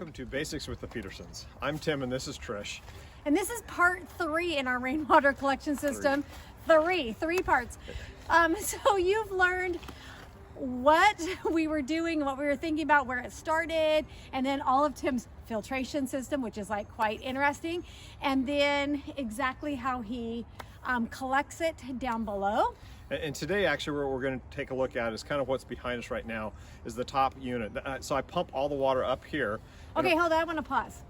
Welcome to Basics with the Petersons. I'm Tim and this is Trish. And this is part 3 in our rainwater collection system. Three parts. So you've learned what we were doing, what we were thinking about, where it started, and then all of Tim's filtration system, which is like quite interesting, and then exactly how he collects it down below. And today, actually, what we're going to take a look at is kind of what's behind us right now is the top unit. So I pump all the water up here. Okay, hold on, I want to pause.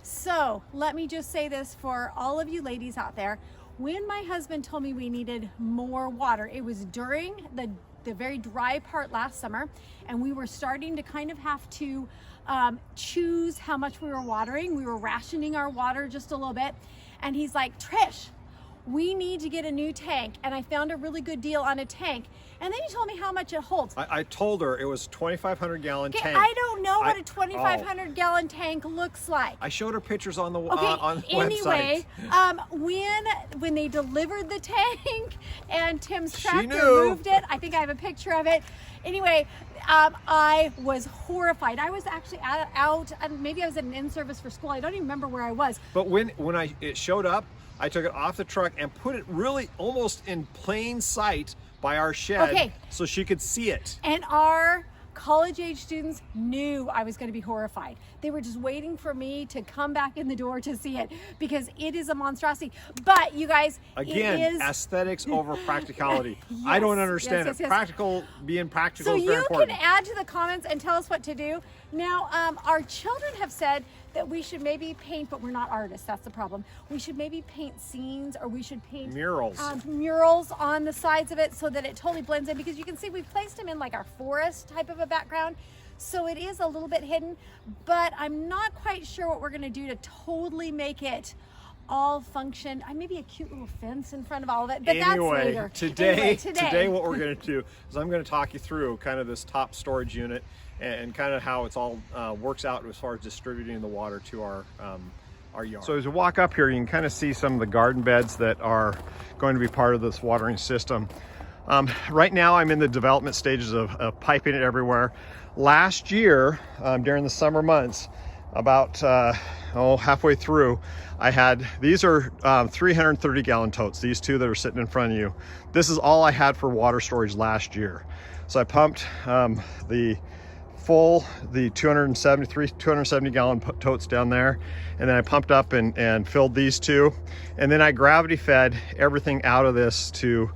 So let me just say this for all of you ladies out there. When my husband told me we needed more water, it was during the very dry part last summer, and we were starting to kind of have to choose how much we were watering. We were rationing our water just a little bit. And he's like, Trish, we need to get a new tank, and I found a really good deal on a tank. And then he told me how much it holds. I told her it was a 2,500 gallon tank. I don't know what a 2,500 gallon tank looks like. I showed her pictures on the anyway, website. When they delivered the tank and Tim's tractor moved it, I think I have a picture of it. Anyway, I was horrified. I was actually out, maybe I was at an in-service for school. I don't even remember where I was. But when it showed up, I took it off the truck and put it really almost in plain sight by our shed so she could see it. And our college-age students knew I was going to be horrified. They were just waiting for me to come back in the door to see it because it is a monstrosity. But you guys, again, aesthetics over practicality. Yes, I don't understand it. Being practical is very important. So you can add to the comments and tell us what to do. Now, our children have said that we should maybe paint, but we're not artists, that's the problem. We should maybe paint scenes, or we should paint murals on the sides of it so that it totally blends in, because you can see we've placed them in like our forest type of a background. So it is a little bit hidden, but I'm not quite sure what we're gonna do to totally make it all function. Maybe a cute little fence in front of all of it, but that's later. Today what we're gonna do is I'm gonna talk you through kind of this top storage unit and kind of how it's all works out as far as distributing the water to our yard. So as you walk up here, you can kind of see some of the garden beds that are going to be part of this watering system. Right now I'm in the development stages of piping it everywhere. Last year, during the summer months, about halfway through, I had, these are 330 gallon totes, these two that are sitting in front of you. This is all I had for water storage last year. So I pumped the 270 gallon totes down there, and then I pumped up and filled these two, and then I gravity fed everything out of this to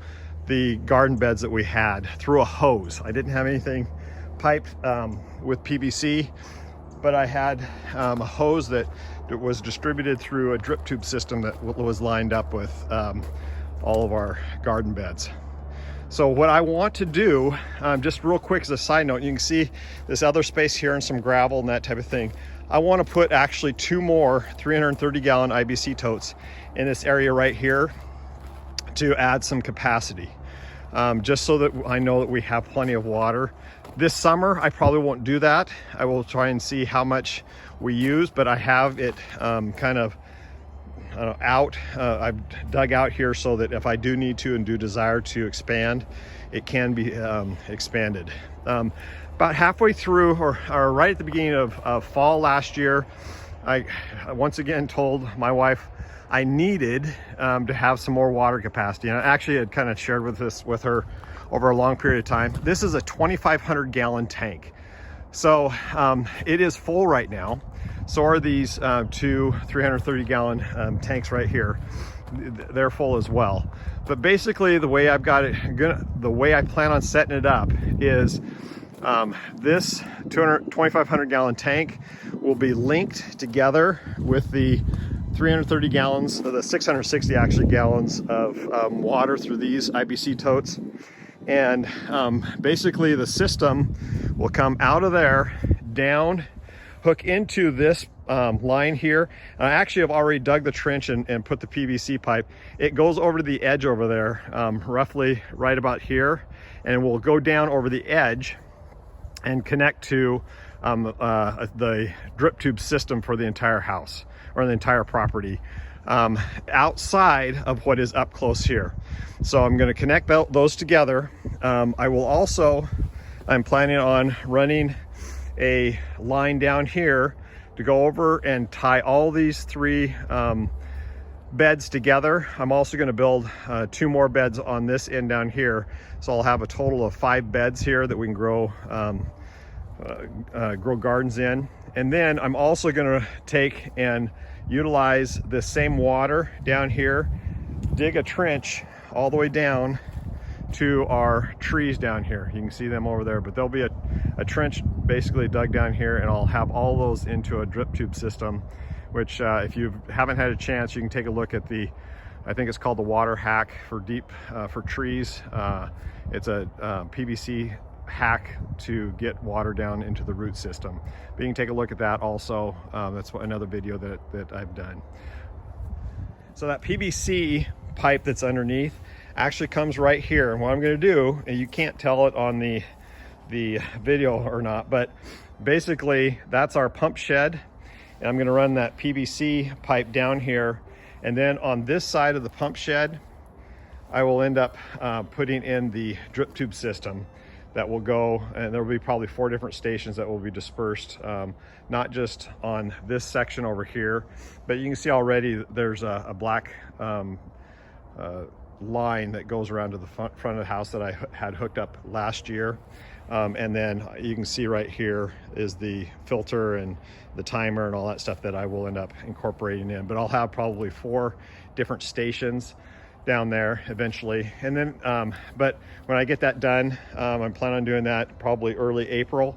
the garden beds that we had through a hose. I didn't have anything piped with PVC, but I had a hose that was distributed through a drip tube system that was lined up with all of our garden beds. So what I want to do, just real quick as a side note, you can see this other space here and some gravel and that type of thing. I want to put actually 2 more 330 gallon IBC totes in this area right here to add some capacity, just so that I know that we have plenty of water. This summer, I probably won't do that. I will try and see how much we use, but I have it kind of out. I've dug out here so that if I do need to and do desire to expand, it can be expanded. About halfway through, or right at the beginning of fall last year, I once again told my wife I needed to have some more water capacity, and I actually had kind of shared with her over a long period of time. This is a 2,500 gallon tank, so it is full right now. So are these 2 330 gallon tanks right here. They're full as well. But basically the way I've got it, the way I plan on setting it up is this 2,500 gallon tank will be linked together with the 330 gallons, the 660 actually gallons of water through these IBC totes. And basically the system will come out of there, down, hook into this line here. And I actually have already dug the trench and put the PVC pipe. It goes over to the edge over there, roughly right about here, and will go down over the edge and connect to the drip tube system for the entire house or the entire property, outside of what is up close here. So I'm going to connect those together. I will also, I'm planning on running a line down here to go over and tie all these 3 beds together. I'm also going to build 2 more beds on this end down here, so I'll have a total of 5 beds here that we can grow gardens in. And then I'm also going to take and utilize this same water down here, dig a trench all the way down to our trees down here. You can see them over there, but there'll be a trench basically dug down here, and I'll have all those into a drip tube system, which if you haven't had a chance, you can take a look at the, I think it's called the water hack for deep for trees. It's a PVC hack to get water down into the root system. But you can take a look at that also. That's another video that I've done. So that PVC pipe that's underneath actually comes right here. And what I'm going to do, and you can't tell it on the video or not, but basically that's our pump shed. And I'm going to run that PVC pipe down here, and then on this side of the pump shed I will end up putting in the drip tube system that will go, and there will be probably 4 different stations that will be dispersed, not just on this section over here, but you can see already there's a black line that goes around to the front of the house that I had hooked up last year. And then you can see right here is the filter and the timer and all that stuff that I will end up incorporating in. But I'll have probably 4 different stations down there eventually. And then, but when I get that done, I'm planning on doing that probably early April.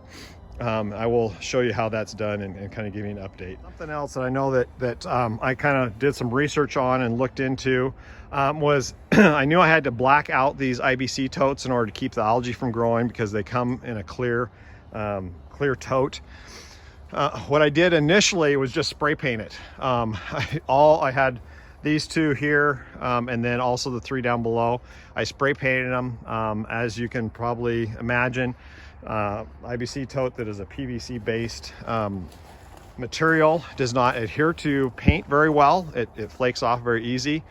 I will show you how that's done and kind of give you an update. Something else that I know that I kind of did some research on and looked into was I knew I had to black out these IBC totes in order to keep the algae from growing, because they come in a clear tote. What I did initially was just spray paint it. I had these 2 here, and then also the 3 down below. I spray painted them. As you can probably imagine, IBC tote that is a PVC based material does not adhere to paint very well. It flakes off very easy.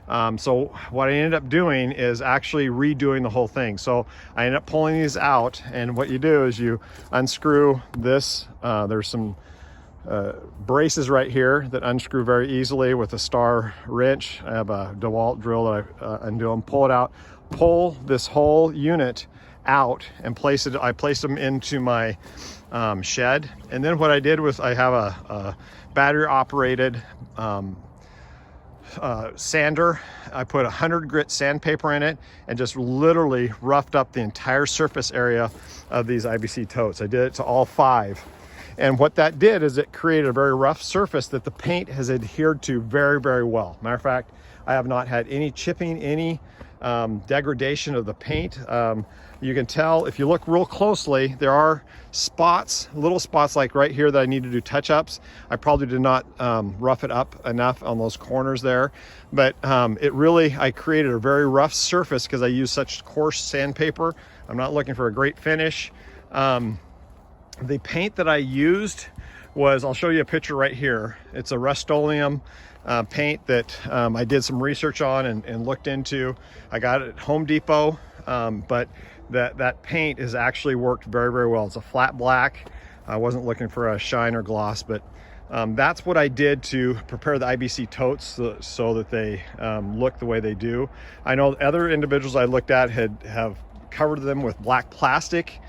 So what I ended up doing is actually redoing the whole thing. So I ended up pulling these out, and what you do is you unscrew this. There's some braces right here that unscrew very easily with a star wrench. I have a DeWalt drill that I undo them, pull it out, pull this whole unit out and place it. I placed them into my shed, and then what I did was I have a battery operated sander. I put 100 grit sandpaper in it and just literally roughed up the entire surface area of these IBC totes. I did it to all 5. And what that did is it created a very rough surface that the paint has adhered to very, very well. Matter of fact, I have not had any chipping, any degradation of the paint. You can tell if you look real closely, there are spots, little spots like right here that I need to do touch-ups. I probably did not rough it up enough on those corners there, but I created a very rough surface because I used such coarse sandpaper. I'm not looking for a great finish. The paint that I used was, I'll show you a picture right here. It's a Rust-Oleum paint that I did some research on and looked into. I got it at Home Depot, but that paint has actually worked very, very well. It's a flat black. I wasn't looking for a shine or gloss, but that's what I did to prepare the IBC totes so that they look the way they do. I know other individuals I looked at have covered them with black plastic.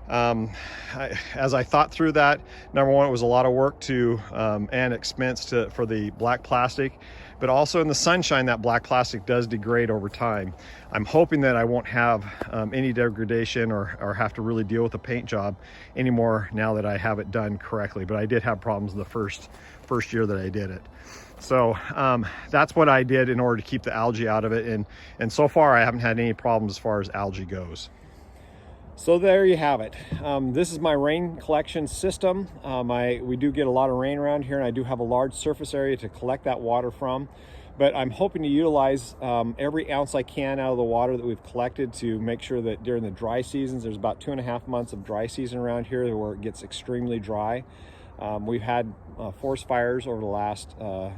As I thought through that, number one, it was a lot of work and expense for the black plastic, but also in the sunshine, that black plastic does degrade over time. I'm hoping that I won't have any degradation or have to really deal with the paint job anymore now that I have it done correctly, but I did have problems the first year that I did it. So that's what I did in order to keep the algae out of it, and so far I haven't had any problems as far as algae goes. So there you have it. This is my rain collection system. We do get a lot of rain around here, and I do have a large surface area to collect that water from. But I'm hoping to utilize every ounce I can out of the water that we've collected to make sure that during the dry seasons, there's about 2.5 months of dry season around here where it gets extremely dry. We've had forest fires over the last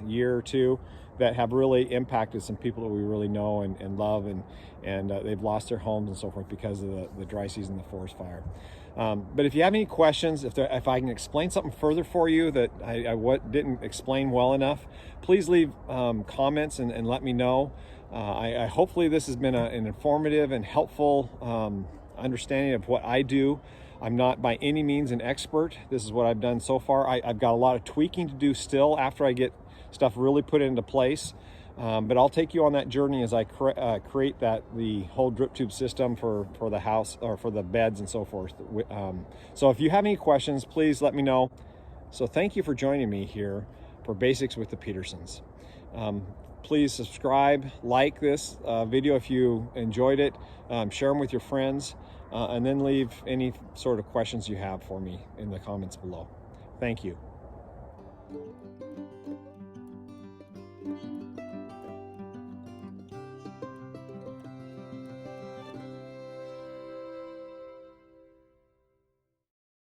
year or two that have really impacted some people that we really know and love, and they've lost their homes and so forth because of the dry season, the forest fire. But if you have any questions, if I can explain something further for you that I didn't explain well enough, please leave comments and let me know. Hopefully this has been an informative and helpful understanding of what I do. I'm not by any means an expert. This is what I've done so far. I've got a lot of tweaking to do still after I get stuff really put into place. But I'll take you on that journey as I create the whole drip tube system for the house, or for the beds and so forth. So if you have any questions, please let me know. So thank you for joining me here for Basics with the Petersons. Please subscribe, like this video if you enjoyed it, share them with your friends, and then leave any sort of questions you have for me in the comments below. Thank you.